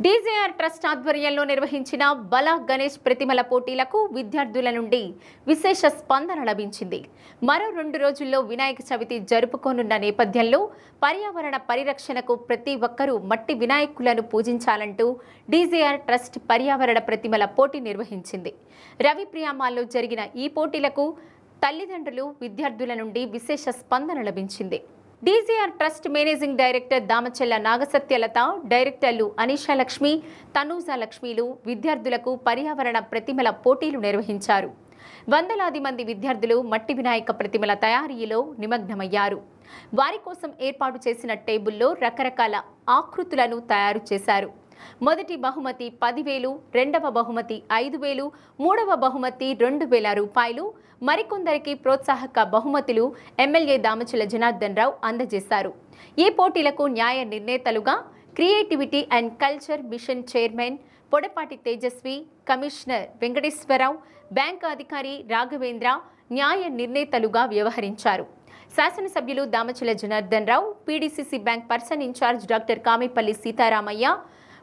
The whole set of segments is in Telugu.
డీజేఆర్ ట్రస్ట్ ఆధ్వర్యంలో నిర్వహించిన బల గణేష్ ప్రతిమల పోటీలకు విద్యార్థుల నుండి విశేష స్పందన లభించింది. మరో 2 రోజుల్లో వినాయక చవితి జరుపుకోనున్న నేపథ్యంలో పర్యావరణ పరిరక్షణకు ప్రతి ఒక్కరూ మట్టి వినాయకులను పూజించాలంటూ డీజేఆర్ ట్రస్ట్ పర్యావరణ ప్రతిమల పోటీ నిర్వహించింది. రవిప్రియామాల్లో జరిగిన ఈ పోటీలకు తల్లిదండ్రులు, విద్యార్థుల నుండి విశేష స్పందన లభించింది. DJR trust managing director Damachella Nagasatyalatha, డైరెక్టర్లు అనీషా లక్ష్మి, తనూజా లక్ష్మిలు విద్యార్థులకు పర్యావరణ ప్రతిమల పోటీలు నిర్వహించారు. వందలాది మంది విద్యార్థులు మట్టి వినాయక ప్రతిమల తయారీలో నిమగ్నమయ్యారు. వారి కోసం ఏర్పాటు చేసిన టేబుల్లో రకరకాల ఆకృతులను తయారు చేశారు. మొదటి బహుమతి 10,000, రెండవ బహుమతి 5,000, మూడవ బహుమతి 2,000 రూపాయలు. మరికొందరికి ప్రోత్సాహక బహుమతులు ఎమ్మెల్యే దామచెల్ల జనార్దన్ రావు అందజేశారు. ఈ పోటీలకు న్యాయ నిర్ణేతలుగా creativity and culture mission chairman Podapati Tejaswi, commissioner Venkateswara Rao, bank అధికారి రాఘవేంద్ర న్యాయ నిర్ణేతలుగా వ్యవహరించారు. శాసనసభ్యులు Damachella Janardhan Rao, PDCC bank person in-charge doctor Kamipalli Seetharamaiah,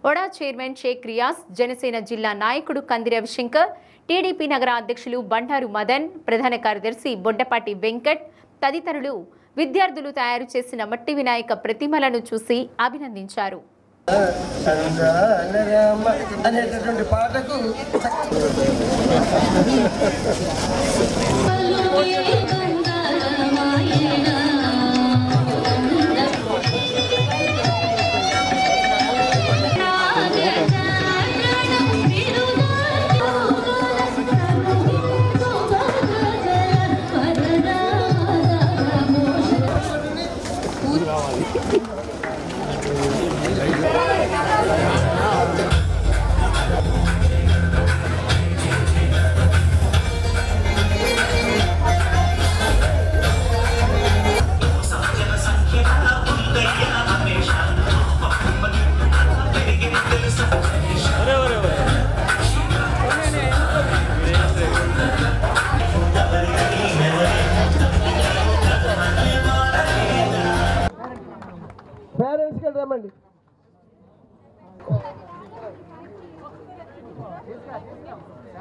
ODA chairman Sheikh Riyaz, Janasena జిల్లా నాయకుడు కంది రవిశంకర్, టీడీపీ నగర అధ్యక్షులు బండారు మదన్, ప్రధాన కార్యదర్శి బొడ్డపాటి వెంకట్ తదితరులు విద్యార్థులు తయారు చేసిన మట్టి వినాయక ప్రతిమలను చూసి అభినందించారు. అనేటటువంటి పాటకు పేరెంట్స్కి రమ్మండి.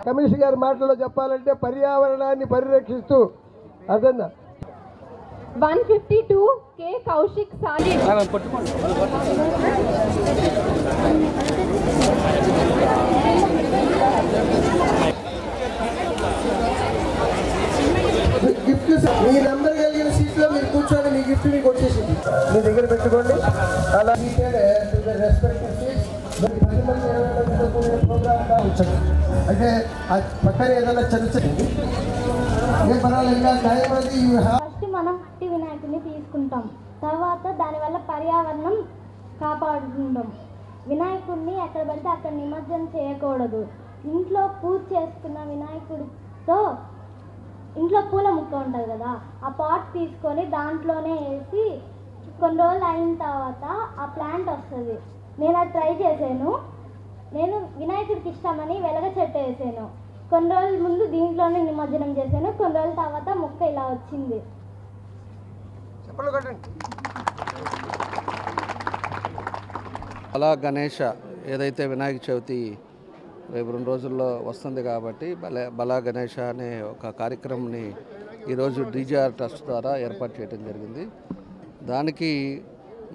కమిషనర్ గారి మాటల్లో చెప్పాలంటే పర్యావరణాన్ని పరిరక్షిస్తూ అదన్నా 152 K కౌశిక్ సాలిడ్ గిఫ్ట్ మీ నెంబర్ కలిగిన సీట్లో మీరు కూర్చొని మీ గిఫ్ట్ మీకు వచ్చేసింది, మీ దగ్గర పెట్టుకోండి. అలా ప్రోగ్రామ్ కావచ్చు. అయితే పక్కన ఏదైనా చర్చండి, ఏ పర్వాలేదు. ఫస్ట్ మనం మట్టి వినాయకుడిని తీసుకుంటాం, తర్వాత దానివల్ల పర్యావరణం కాపాడుకుంటాం. వినాయకుడిని ఎక్కడ పడితే అక్కడ నిమజ్జనం చేయకూడదు. ఇంట్లో పూజ చేసుకున్న వినాయకుడితో ఇంట్లో పూల ముక్క ఉంటుంది కదా, ఆ పాట్ తీసుకొని దాంట్లోనే వేసి కొన్ని రోజులు అయిన తర్వాత ఆ ప్లాంట్ వస్తుంది. నేను అది ట్రై చేశాను. నేను వినాయకుడికి ఇష్టమని వెలగ చెట్టు వేసాను. కొన్ని రోజుల ముందు దీంట్లోనే నిమజ్జనం చేశాను. కొన్ని రోజుల తర్వాత మొక్క ఇలా వచ్చింది. బలా గణేష ఏదైతే వినాయక చవితి రేపు 2 రోజుల్లో వస్తుంది కాబట్టి బలా గణేష అనే ఒక కార్యక్రమాన్ని ఈరోజు డీజేఆర్ ట్రస్ట్ ద్వారా ఏర్పాటు చేయడం జరిగింది. దానికి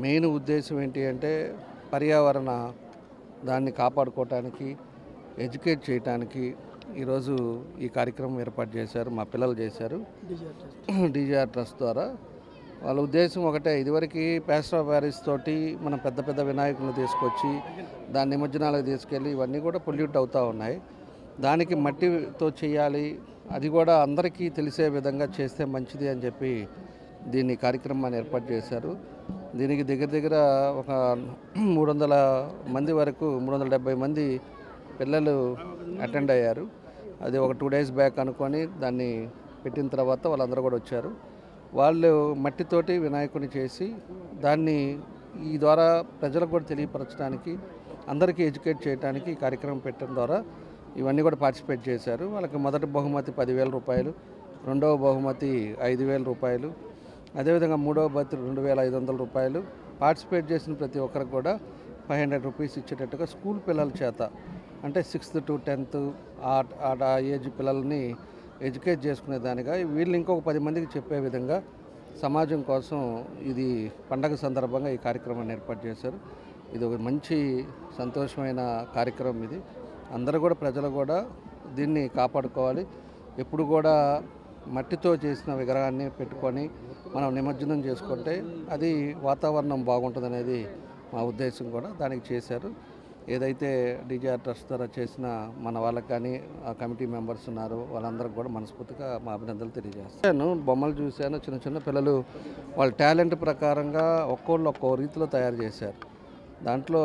మెయిన్ ఉద్దేశం ఏంటి అంటే పర్యావరణ దాన్ని కాపాడుకోవటానికి, ఎడ్యుకేట్ చేయటానికి ఈరోజు ఈ కార్యక్రమం ఏర్పాటు చేశారు. మా పిల్లలు చేశారు డీజేఆర్ ట్రస్ట్ ద్వారా. వాళ్ళ ఉద్దేశం ఒకటే, ఇదివరకు ప్లాస్టర్ ఆఫ్ ప్యారిస్ తోటి మనం పెద్ద పెద్ద వినాయకులను తీసుకొచ్చి దాని నిమజ్జనాలకు తీసుకెళ్ళి ఇవన్నీ కూడా పొల్యూట్ అవుతూ ఉన్నాయి. దానికి మట్టితో చేయాలి, అది కూడా అందరికీ తెలిసే విధంగా చేస్తే మంచిది అని చెప్పి దీన్ని కార్యక్రమాన్ని ఏర్పాటు చేశారు. దీనికి దగ్గర ఒక 300 మంది వరకు 370 మంది పిల్లలు అటెండ్ అయ్యారు. అది ఒక 2 days బ్యాక్ అనుకొని దాన్ని పెట్టిన తర్వాత వాళ్ళందరూ కూడా వచ్చారు. వాళ్ళు మట్టితోటి వినాయకుని చేసి దాన్ని ఈ ద్వారా ప్రజలకు కూడా తెలియపరచడానికి, అందరికీ ఎడ్యుకేట్ చేయడానికి ఈ కార్యక్రమం పెట్టడం ద్వారా ఇవన్నీ కూడా పార్టిసిపేట్ చేశారు. వాళ్ళకి మొదటి బహుమతి 10,000 రూపాయలు, రెండవ బహుమతి 5,000 రూపాయలు, అదేవిధంగా మూడవ బహుమతి 2,500 రూపాయలు. పార్టిసిపేట్ చేసిన ప్రతి ఒక్కరికి కూడా 500 రూపీస్ ఇచ్చేటట్టుగా స్కూల్ పిల్లల చేత, అంటే 6th to 10th ఆ ఏజ్ పిల్లల్ని ఎడ్యుకేట్ చేసుకునే దానిగా వీళ్ళు ఇంకొక 10 మందికి చెప్పే విధంగా సమాజం కోసం ఇది పండగ సందర్భంగా ఈ కార్యక్రమాన్ని ఏర్పాటు చేశారు. ఇది ఒక మంచి సంతోషమైన కార్యక్రమం. ఇది అందరూ కూడా ప్రజలు కూడా దీన్ని కాపాడుకోవాలి. ఎప్పుడు కూడా మట్టితో చేసిన విగ్రహాన్ని పెట్టుకొని మనం నిమజ్జనం చేసుకుంటే అది వాతావరణం బాగుంటుందనేది మా ఉద్దేశం. కూడా దానికి చేశారు. ఏదైతే డీజేఆర్ ట్రస్ట్ ద్వారా చేసిన మన వాళ్ళకి కానీ ఆ కమిటీ మెంబర్స్ ఉన్నారు వాళ్ళందరికీ కూడా మనస్ఫూర్తిగా మా అభినందనలు తెలియజేస్తాను. బొమ్మలు చూశాను, చిన్న చిన్న పిల్లలు వాళ్ళ టాలెంట్ ప్రకారంగా ఒక్కోళ్ళు ఒక్కో రీతిలో తయారు చేశారు. దాంట్లో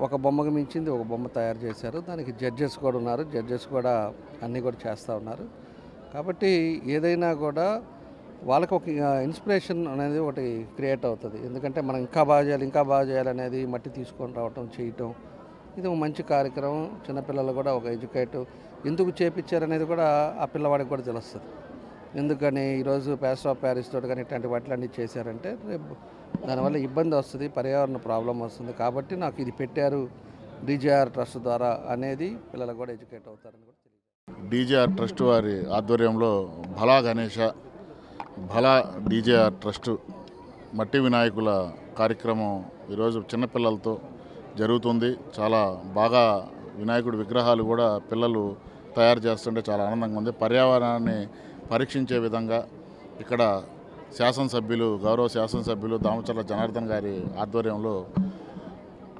ఒక బొమ్మకు మించింది ఒక బొమ్మ తయారు చేశారు. దానికి జడ్జెస్ కూడా ఉన్నారు. జడ్జెస్ కూడా అన్నీ కూడా చేస్తూ ఉన్నారు. కాబట్టి ఏదైనా కూడా వాళ్ళకి ఒక ఇన్స్పిరేషన్ అనేది ఒకటి క్రియేట్ అవుతుంది. ఎందుకంటే మనం ఇంకా బాగా చేయాలనేది మట్టి తీసుకొని రావటం చేయటం ఇది ఒక మంచి కార్యక్రమం. చిన్నపిల్లలు కూడా ఒక ఎడ్యుకేట్ ఎందుకు చేపించారనేది కూడా ఆ పిల్లవాడికి కూడా తెలుస్తుంది. ఎందుకని ఈరోజు ప్లాస్టర్ ఆఫ్ ప్యారిస్ తోటి కానీ ఇట్లాంటి వాటిలన్నీ చేశారంటే రేపు దానివల్ల ఇబ్బంది వస్తుంది, పర్యావరణ ప్రాబ్లం వస్తుంది. కాబట్టి నాకు ఇది పెట్టారు డీజేఆర్ ట్రస్ట్ ద్వారా అనేది పిల్లలు కూడా ఎడ్యుకేట్ అవుతారని కూడా తెలియదు. డీజేఆర్ ట్రస్ట్ వారి ఆధ్వర్యంలో భలా గణేష భలా డీజేఆర్ ట్రస్ట్ మట్టి వినాయకుల కార్యక్రమం ఈరోజు చిన్నపిల్లలతో జరుగుతుంది. చాలా బాగా వినాయకుడి విగ్రహాలు కూడా పిల్లలు తయారు చేస్తుంటే చాలా ఆనందంగా ఉంది. పర్యావరణాన్ని పరీక్షించే విధంగా ఇక్కడ గౌరవ శాసనసభ్యులు దామచర్ల జనార్దన్ గారి ఆధ్వర్యంలో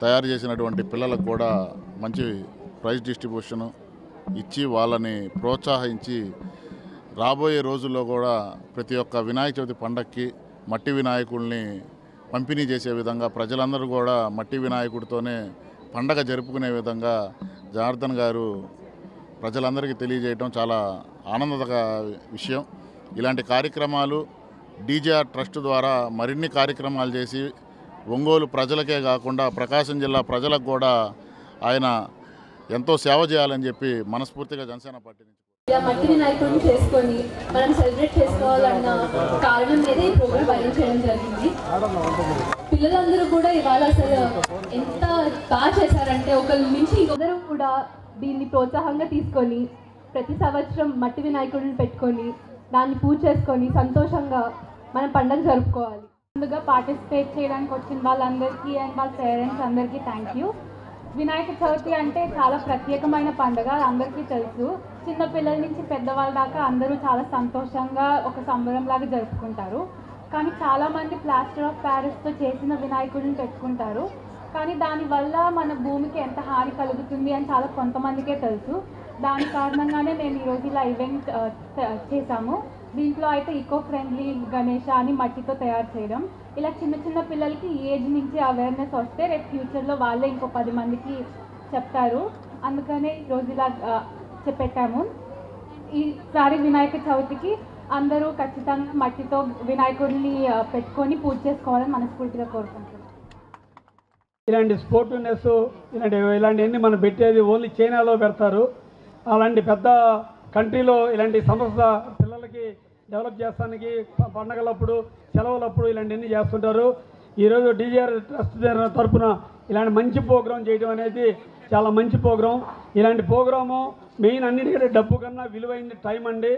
తయారు చేసినటువంటి పిల్లలకు కూడా మంచి ప్రైజ్ డిస్ట్రిబ్యూషను ఇచ్చి వాళ్ళని ప్రోత్సహించి రాబోయే రోజుల్లో కూడా ప్రతి ఒక్క వినాయక చవితి పండగకి మట్టి వినాయకుల్ని పంపిణీ చేసే విధంగా ప్రజలందరూ కూడా మట్టి వినాయకుడితోనే పండగ జరుపుకునే విధంగా జనార్దన్ గారు ప్రజలందరికీ తెలియజేయడం చాలా ఆనందకర విషయం. ఇలాంటి కార్యక్రమాలు డీజేఆర్ ట్రస్ట్ ద్వారా మరిన్ని కార్యక్రమాలు చేసి ఒంగోలు ప్రజలకే కాకుండా ప్రకాశం జిల్లా ప్రజలకు కూడా ఆయన ఎంతో సేవ చేయాలని చెప్పి మనస్ఫూర్తిగా జనసేన పార్టీ నుంచి మట్టి వినాయకుడిని చేసుకొని మనం సెలబ్రేట్ చేసుకోవాలన్న కారణం మీద ఈ ప్రోగ్రామ్ అరేంజ్ చేయడం జరిగింది. పిల్లలందరూ కూడా ఇవాళ అసలు ఎంత బాగా చేశారంటే ఒకరి నుంచి ఇంకొకరు కూడా దీన్ని ప్రోత్సాహంగా తీసుకొని ప్రతి సంవత్సరం మట్టి వినాయకుడిని పెట్టుకొని దాన్ని పూజ చేసుకొని సంతోషంగా మనం పండుగ జరుపుకోవాలి. ముందుగా పార్టిసిపేట్ చేయడానికి వచ్చిన వాళ్ళందరికీ అండ్ వాళ్ళ పేరెంట్స్ అందరికీ థ్యాంక్ యూ. వినాయక చవితి అంటే చాలా ప్రత్యేకమైన పండుగ, అందరికీ తెలుసు. చిన్నపిల్లల నుంచి పెద్దవాళ్ళ దాకా అందరూ చాలా సంతోషంగా ఒక సంబరంలాగా జరుపుకుంటారు. కానీ చాలామంది ప్లాస్టర్ ఆఫ్ ప్యారిస్తో చేసిన వినాయకుడిని పెట్టుకుంటారు. కానీ దానివల్ల మన భూమికి ఎంత హాని కలుగుతుంది అని చాలా కొంతమందికే తెలుసు. దాని కారణంగానే నేను ఈరోజు ఇలా ఈవెంట్ చేశాము. దీంట్లో అయితే ఈకో ఫ్రెండ్లీ గణేష అని మట్టితో తయారు చేయడం, ఇలా చిన్న చిన్న పిల్లలకి ఈ ఏజ్ నుంచి అవేర్నెస్ వస్తే రేపు ఫ్యూచర్లో వాళ్ళే ఇంకో 10 మందికి చెప్తారు. అందుకనే ఈరోజు ఇలా పెట్టాము. ఈసారి వినాయక చవితికి అందరూ ఖచ్చితంగా మట్టితో వినాయకుడిని పెట్టుకొని పూజ చేసుకోవాలని మనస్ఫూర్తిగా కోరుకుంటున్నాం. ఇలాంటి స్పోర్టివ్నెస్ ఇలాంటివన్నీ మనం పెట్టేది ఓన్లీ చైనాలో పెడతారు. అలాంటి పెద్ద కంట్రీలో ఇలాంటి సంస్థ పిల్లలకి డెవలప్ చేస్తానికి పండగలప్పుడు సెలవులప్పుడు ఇలాంటివన్నీ చేస్తుంటారు. ఈరోజు డీజేఆర్ ట్రస్ట్ తరఫున ఇలాంటి మంచి ప్రోగ్రాం చేయడం అనేది చాలా మంచి ప్రోగ్రాం. ఇలాంటి ప్రోగ్రాము మెయిన్ అన్నిటికంటే డబ్బు కన్నా విలువైన టైం అండి.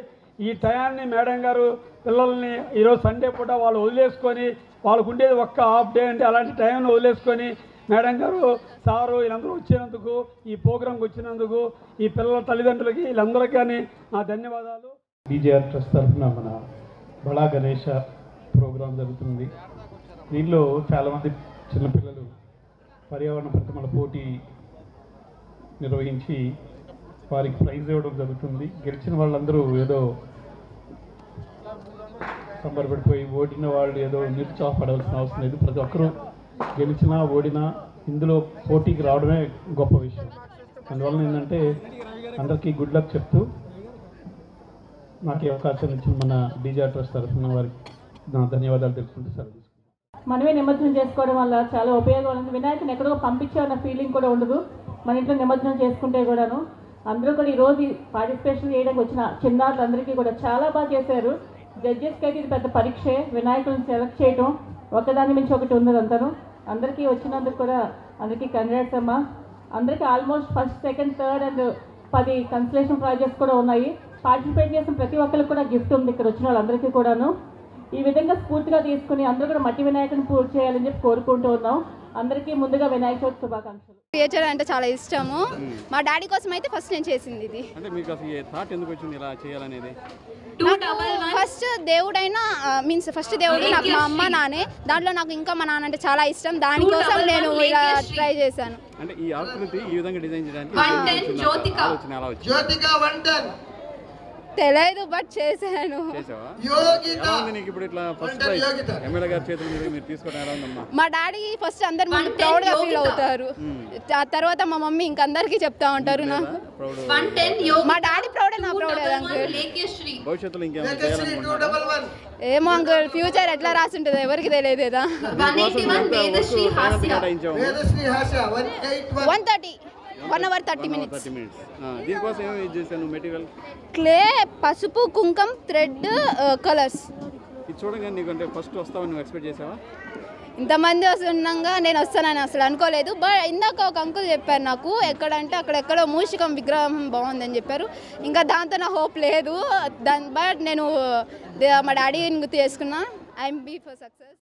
ఈ టయాన్ని మేడం గారు పిల్లల్ని ఈరోజు సండే పూట వాళ్ళు వదిలేసుకొని వాళ్ళకు ఉండేది ఒక్క హాఫ్ డే అంటే అలాంటి టైంలో వదిలేసుకొని మేడం గారు సారు వీళ్ళందరూ వచ్చినందుకు ఈ ప్రోగ్రాంకి వచ్చినందుకు ఈ పిల్లల తల్లిదండ్రులకి వీళ్ళందరికీ కానీ నా ధన్యవాదాలు. డీజేఆర్ ట్రస్ట్ తరఫున మన బడా గణేష ప్రోగ్రాం జరుగుతుంది. దీనిలో చాలామంది చిన్నపిల్లలు పర్యావరణ ప్రతిమల పోటీ నిర్వహించి వారికి ప్రైజ్ ఇవ్వడం జరుగుతుంది. గెలిచిన వాళ్ళందరూ ఏదో సంబరపడిపోయి ఓడిన వాళ్ళు ఏదో నిరుత్సాహపడాల్సిన అవసరం లేదు. ప్రతి ఒక్కరూ గెలిచినా ఓడినా ఇందులో పోటీకి రావడమే గొప్ప విషయం. అందువలన ఏంటంటే అందరికీ గుడ్ లక్ చెప్తూ నాకు ఈ అవకాశం ఇచ్చిన మన డీజేఆర్ ట్రస్ట్ తరఫున వారికి నా ధన్యవాదాలు తెలుసుకుంటూ సెలవు తీసుకుంటాను. మనమే నిమజ్జనం చేసుకోవడం వల్ల చాలా ఉపయోగం ఉంది. వినాయకుని ఎక్కడో పంపించామన్న ఫీలింగ్ కూడా ఉండదు మన ఇంట్లో నిమజ్జనం చేసుకుంటే కూడాను. అందరూ కూడా ఈరోజు పార్టిసిపేషన్ చేయడానికి వచ్చిన చిన్నారులందరికీ కూడా చాలా బాగా చేశారు. జడ్జెస్కి అయితే ఇది పెద్ద పరీక్షే, వినాయకులను సెలెక్ట్ చేయడం ఒకదాని మించి ఒకటి ఉన్నది అంతాను. అందరికీ వచ్చినందుకు కూడా అందరికీ కంగ్రాట్స్ అమ్మా. అందరికీ almost first, second, third and 10 consolation prices కూడా ఉన్నాయి. పార్టిసిపేట్ చేసిన ప్రతి ఒక్కరికి కూడా గిఫ్ట్ ఉంది ఇక్కడ వచ్చిన వాళ్ళందరికీ కూడాను. ఈ విధంగా స్ఫూర్తిగా తీసుకుని అందరూ కూడా మట్టి వినాయకుని పూర్తి చేయాలని చెప్పి కోరుకుంటూ ఉన్నాం. అందరికీ ముందుగా వినాయక చవితి శుభాకాంక్షలు. థియేటర్ అంటే చాలా ఇష్టము. మా డాడీ కోసం అయితే ఫస్ట్ నేను చేసింది ఇది. అంటే మీకు అసలు ఈ థాట్ ఎందుకు వచ్చింది ఇలా చేయాలనేది? ఫస్ట్ దేవుడైనా మీన్స్ ఫస్ట్ దేవుడు నాకు మా అమ్మ నానే, దాంట్లో నాకు ఇంకా మా నాన్న అంటే చాలా ఇష్టం. దానికోసం నేను ఇలా ట్రై చేశాను. అంటే ఈ ఆకృతి ఈ విధంగా డిజైన్ చేయడానికి ఆలోచన ఎలా వచ్చింది? తెలియదు బట్ చేశాను. నీకు ఇప్పుడు ఇట్లా ఫస్ట్ ఎమ్మెల్యే గారి చేతుల మీద మీరు తీసుకోవడం ఎలా ఉందమ్మా? మా డాడీ ఫస్ట్ అందరి ముందు ప్రౌడ్గా ఫీల్ అవుతారు. ఆ తర్వాత మా మమ్మీ ఇంకందరికీ చెప్తా ఉంటారు నాకు. మా డాడీ ప్రౌడే, నా ప్రౌడే అంకుల్. భవిష్యత్తులో ఇంకేమైనా చేయాలనుకుంటున్నారా? ఏమో అంకుల్, ఫ్యూచర్ ఎట్లా రాసి ఉంటుంది ఎవరికి తెలియదు కదా. 1 hour 30 minutes. దీనికోసం ఏమి యూజ్ చేశాను మెటీరియల్? క్లే, పసుపు, కుంకం, థ్రెడ్, కలర్స్. ఇది చూడగానే నీకు అంటే ఫస్ట్ వస్తావని నువ్వు ఎక్స్పెక్ట్ చేసావా? ఇంతమంది వస్తున్నాగా నేను వస్తానని అసలు అనుకోలేదు. బట్ ఇందాక ఒక అంకుల్ చెప్పారు నాకు, ఎక్కడంటే అక్కడెక్కడో మూషికం విగ్రహం బాగుందని చెప్పారు. ఇంకా దాంతో నా హోప్ లేదు. బట్ నేను మా డాడీని గుర్తు చేసుకున్నా. I'm be for success.